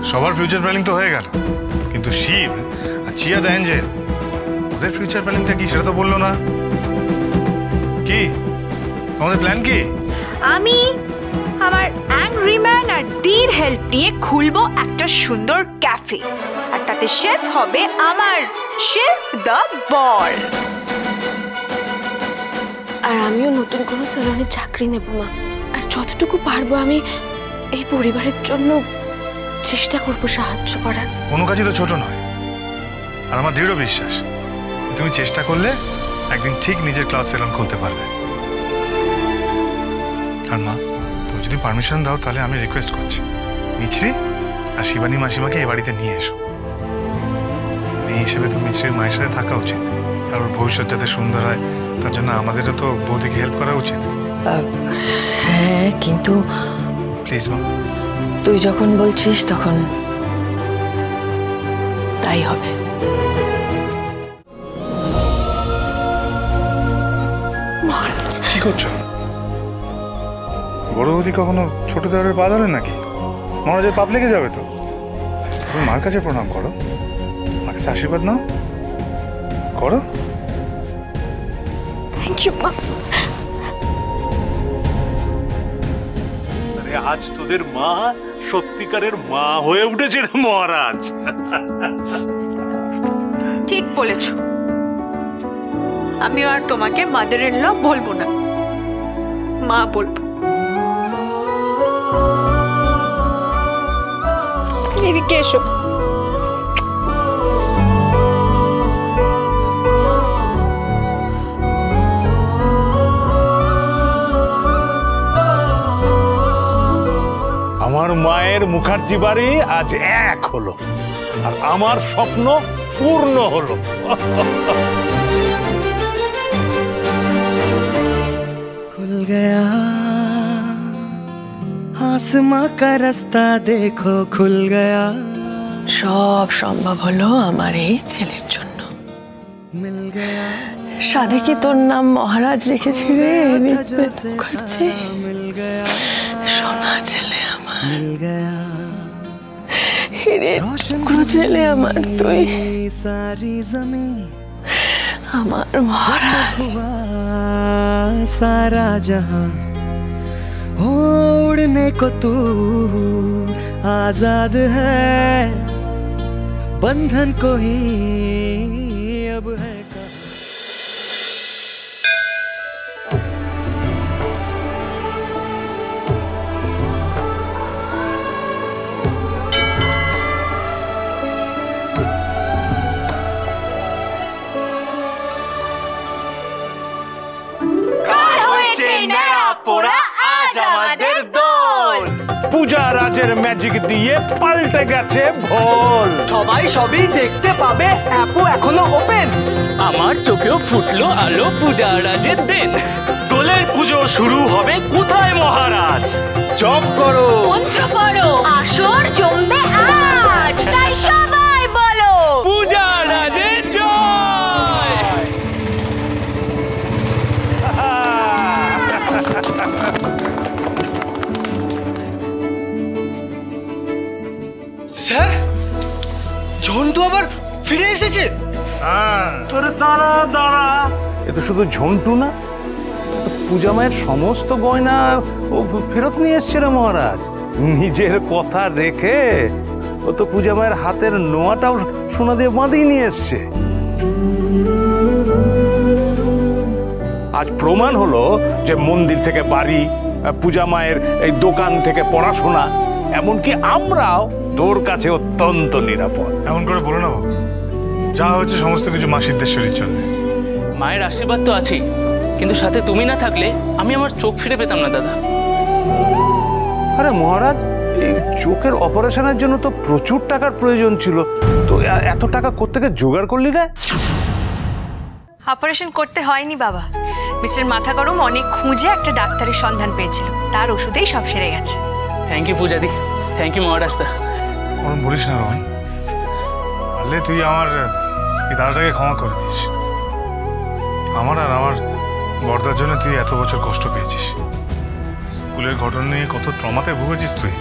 সবার future planning তো হয়ে গেল, কিন্তু শিব আর চিয়া দ্য অ্যাঞ্জেল ওদের ফিউচার প্ল্যানিংটা কি সেটা তো বললো না। কি তোমাদের প্ল্যান কি? আমি আমার অ্যাংরি ম্যান আর ডির হেল্প নিয়ে খুলবো একটা সুন্দর ক্যাফে, আর তাতে শেফ হবে আমার শেফ দ্য বল। আর আমিও নতুন কোনো সেলুনে চাকরি নেব মা, আর যতটুকু পারবো আমি এই পরিবারের জন্য চেষ্টা করব সাহায্য করার। কোনো কাজই তো ছোট নয়, আর আমার দৃঢ় বিশ্বাস তুমি চেষ্টা করলে একদিন ঠিক নিজের ক্লথ সেলুন খুলতে পারবে। আর মা, তুমি যদি পারমিশন দাও তাহলে আমি রিকোয়েস্ট করছি, মিছরি আর শিবানী মাসিমাকে এই বাড়িতে নিয়ে এসো। মেয়ে হিসেবে তো মিছরির মায়ের সাথে থাকা উচিত, আর ওর ভবিষ্যৎ যাতে সুন্দর হয় তার জন্য আমাদেরও তো বৌদিকে হেল্প করা উচিত। হ্যাঁ, কিন্তু প্লিজ মা, তুই যখন বলছিস তখন তাই হবে। কি করছো? বড় বৌদি কখনো ছোট দেওয়ারের পা ধরে নাকি? মহারাজের পাপ লেগে যাবে তো। তুমি মার কাছে প্রণাম করো, মার কাছে আশীর্বাদ নাও, করো। থ্যাংক ইউ মা। আরে আজ তোদের মা সত্যিকারের মা হয়ে উঠেছে রে মহারাজ। ঠিক বলেছো, আমি আর তোমাকে মাদার ইন ল বলবো না, মা বলবো। এদিকে এসো। আমার মায়ের মুখার্জি বাড়ি আজ এক হলো, আর আমার স্বপ্ন পূর্ণ হলো। खुल गया आसमां का रास्ता देखो खुल गया। সব সম্ভব হলো আমার এই ছেলের জন্য। मिल गया সাধে কি তোর নাম মহারাজ রেখেছি রে মুখার্জি? मिल गया সোনা ছেলে আমার, मिल गया হিরে টুকরো ছেলে আমার তুই, सारी जमीन আমার মহারাজ। हुआ सारा जहां हो उड़ने को तू आजाद है, बंधन को ही अब है कहाँ। পূজা রাজের ম্যাজিক দিয়ে পাল্টে গেছে ভোল। সবাই সবই দেখতে পাবে, অ্যাপও এখনো ওপেন। আমার চোখেও ফুটলো আলো পূজা রাজের দিন। দোলের পুজো শুরু হবে কোথায় মহারাজ? জপ করো, মন্ত্র পড়ো, আসর জমবে আজ, তাই সবাই বলো পূজা রাজের জয়। স্যার ঝন্টু আবার ফিরে এসেছে। তোরে দাঁড়া দাঁড়া, এ তো শুধু ঝন্টু না, পূজা মায়ের সমস্ত গয়না ও ফেরত নিয়ে এসছে রে মহারাজ। নিজের কথা রেখে ও তো পূজা মায়ের হাতের নোয়াটাও সোনা দিয়ে বাঁধিয়ে নিয়ে এসছে। আজ প্রমাণ হলো যে মন্দির থেকে বাড়ি, পূজা মায়ের এই দোকান থেকে পড়াশোনা, এমনকি আমরাও তোর কাছে অত্যন্ত নিরাপদ। এমন করে বলো না বাবু, যা হয়েছে সমস্ত কিছু মা সিদ্ধেশ্বরীর জন্য। মায়ের আশীর্বাদ তো আছেই, কিন্তু সাথে তুমি না থাকলে আমি আমার চোখ ফিরে পেতাম না দাদা। আরে মহারাজ, এই চোখের অপারেশনের জন্য তো প্রচুর টাকার প্রয়োজন ছিল, তো এত টাকা কোত্থেকে জোগাড় করলি রে? অপারেশন করতে হয়নি বাবা, মিস্টার মাথা গরম অনেক খুঁজে একটা ডাক্তারের সন্ধান পেয়েছিল, তার ওষুধেই সব সেরে গেছে। থ্যাংক ইউ পূজাদি, থ্যাংক ইউ মহারাজ দা। ওরম বলিস না রোহন, পারলে তুই আমার এই দাদাটাকে ক্ষমা করে দিস। আমার আর আমার বর্দার জন্য তুই এত বছর কষ্ট পেয়েছিস, স্কুলের ঘটনা নিয়ে কত ট্রমাতে ভুগেছিস তুই,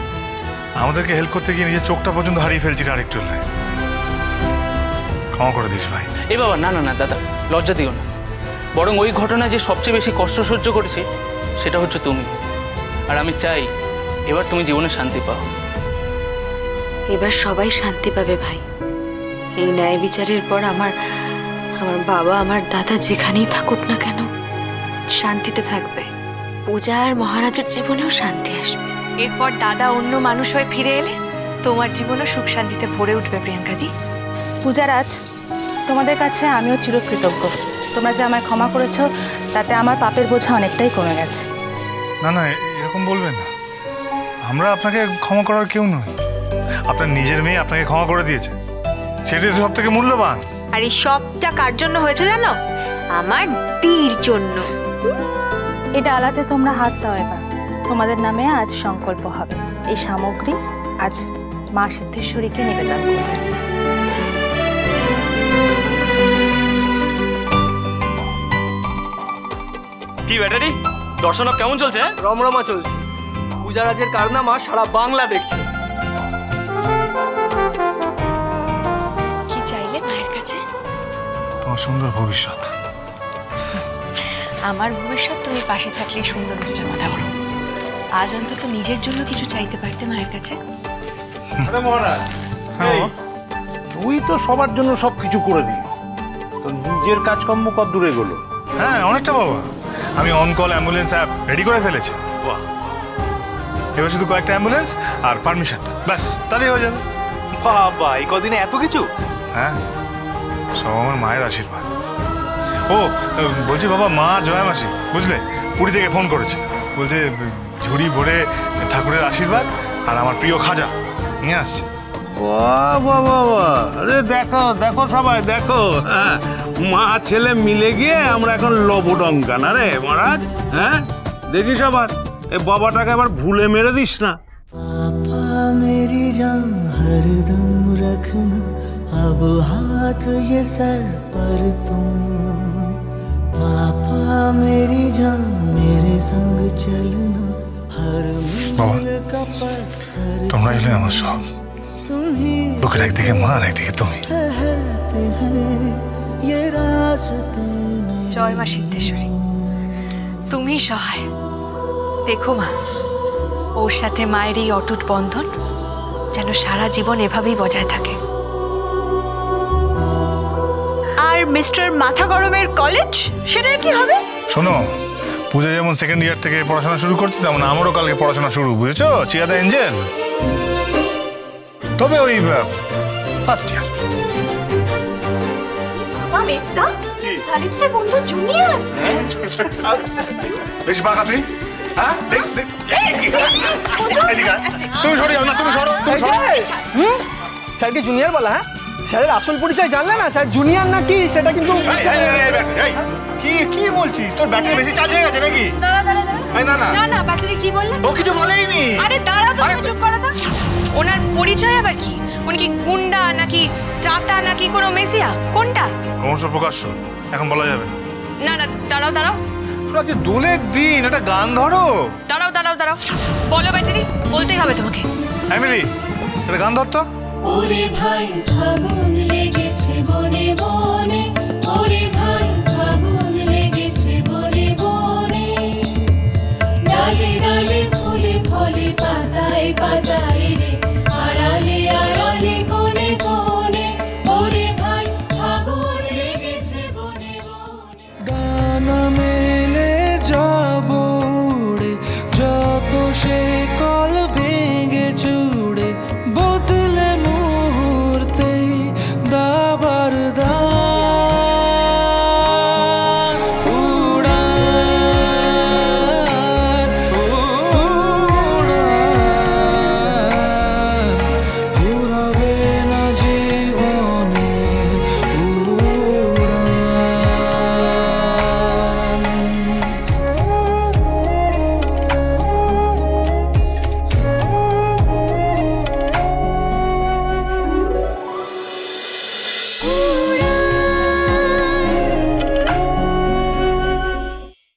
আমাদেরকে হেল্প করতে গিয়ে নিজের চোখটা পর্যন্ত হারিয়ে ফেলছি আরেকটু নাই। ক্ষমা করে দিস ভাই। এই বাবা, না না না দাদা, লজ্জা দিও না। বরং ওই ঘটনায় যে সবচেয়ে বেশি কষ্ট সহ্য করেছে সেটা হচ্ছে তুমি। আর আমি চাই এবার তুমি জীবনে শান্তি পাও। এবার সবাই শান্তি পাবে ভাই। এই ন্যায় বিচারের পর আমার বাবা, আমার দাদা যেখানেই থাকুক না কেন শান্তিতে থাকবে। পূজা আর মহারাজের জীবনেও শান্তি আসবে। এরপর দাদা অন্য মানুষ হয়ে ফিরে এলে তোমার জীবনও সুখ শান্তিতে ভরে উঠবে প্রিয়াঙ্কা দি। পূজারাজ, তোমাদের কাছে আমিও চিরকৃতজ্ঞ। তোমরা যে আমায় ক্ষমা করেছো তাতে আমার পাপের বোঝা অনেকটাই কমে গেছে। না না, এরকম বলবেন না। আমরা আপনাকে ক্ষমা করার কেউ নই। আপনার নিজের মেয়ে আপনাকে ক্ষমা করে দিয়েছে, সেটাই তো সব থেকে মূল্যবান। আর এই সবটা কার জন্য হয়েছে জানো? আমার দির জন্য। এই ডালাতে তোমরা হাত দাও। এবার তোমাদের নামে আজ সংকল্প হবে। এই সামগ্রী আজ মা সিদ্ধেশ্বরীকে নিবেদন করবে। কি ব্যাটারি দর্শন কেমন চলছে? রমরমা চলছে। পূজারাজের কারনামা সারা বাংলা দেখছে। কি চাইলে মায়ের কাছে? তোমার সুন্দর ভবিষ্যৎ। আমার ভবিষ্যৎ তুমি পাশে থাকলে সুন্দর মিস্টার মাথা বড়। আজ অন্তত নিজের জন্য কিছু চাইতে পারতে মায়ের কাছে। আরে মহারাজ, তুই তো সবার জন্য সবকিছু করে দিলি, তো নিজের কাজকর্ম কত দূরে গেল? হ্যাঁ, অনেকটা বাবা। আমি on call ambulance app ready করে ফেলেছি। এবার শুধু কয়েকটা অ্যাম্বুলেন্স আর পারমিশন, ব্যাস তাহলেই হয়ে যাবে। বাবা, এই কদিনে এত কিছু? হ্যাঁ, সব আমার মায়ের আশীর্বাদ। ও বলছি বাবা, মা আর জয়া মাসি বুঝলে পুরী থেকে ফোন করেছে। বলছে ঝুড়ি ভরে ঠাকুরের আশীর্বাদ আর আমার প্রিয় খাজা নিয়ে আসছে। আরে দেখো দেখো সবাই দেখো, মা ছেলে মিলে গিয়ে আমরা এখন লবডঙ্কা না রে মহারাজ। হ্যাঁ দেখিস আবার এই বাবাটাকে আবার ভুলে মেরে দিস না। पापा मेरी जान हरदम रखना, अब हाथ ये सर पर तुम। पापा मेरी जान मेरे संग चलना, हर मील का पत्थर তোমরা এলে আমার সব। বুকের একদিকে মা আর একদিকে তুমি। ठहरते हैं ये रास्ते में। জয় মা সিদ্ধেশ্বরী, তুমি সহায়। দেখো মা, ওর সাথে মায়ের এই অটুট বন্ধন যেন সারা জীবন এভাবেই বজায় থাকে। আর মিস্টার মাথা গরমের কলেজ, সেটার কি হবে? শোনো, পূজা যেমন সেকেন্ড ইয়ার থেকে পড়াশোনা শুরু করছে, তেমন আমারও কালকে পড়াশোনা শুরু, বুঝেছো? চিয়া দা এঞ্জেল। তবে ওই ফার্স্ট ইয়ার। বন্ধু জুনিয়র বেশ বাঁকা তুই। হ্যাঁ, তুমি সরে যাও না, তুমি সরো। স্যারকে জুনিয়র বলা? হ্যাঁ, স্যারের আসল পরিচয় জানলে না, স্যার জুনিয়র না কি সেটা কিন্তু। কি কি বলছিস? তোর ব্যাটারি বেশি চার্জ হয়ে গেছে নাকি? না, ব্যাটারি কি বললে? ও কিছু বলেইনি। আরে দাঁড়াও তো, চুপ করো তো। ওনার পরিচয় আবার কি? উনি কি গুন্ডা নাকি চাতা নাকি কোনো মেসিয়া? কোনটা? ক্রমশ প্রকাশ্য, এখন বলা যাবে না। না দাঁড়াও দাঁড়াও, শোনা যে দোলের দিন একটা গান ধরো। দাঁড়াও দাঁড়াও দাঁড়াও, বলো ব্যাটারি, বলতেই হবে তোমাকে। এমিলি, একটা গান ধর তো। ওরে ভাই ফাগুন লেগেছে বনে বনে, ওরে ভাই ফাগুন লেগেছে বনে বনে, ডালে ডালে ফুলে ফলে পাতায় পাতায়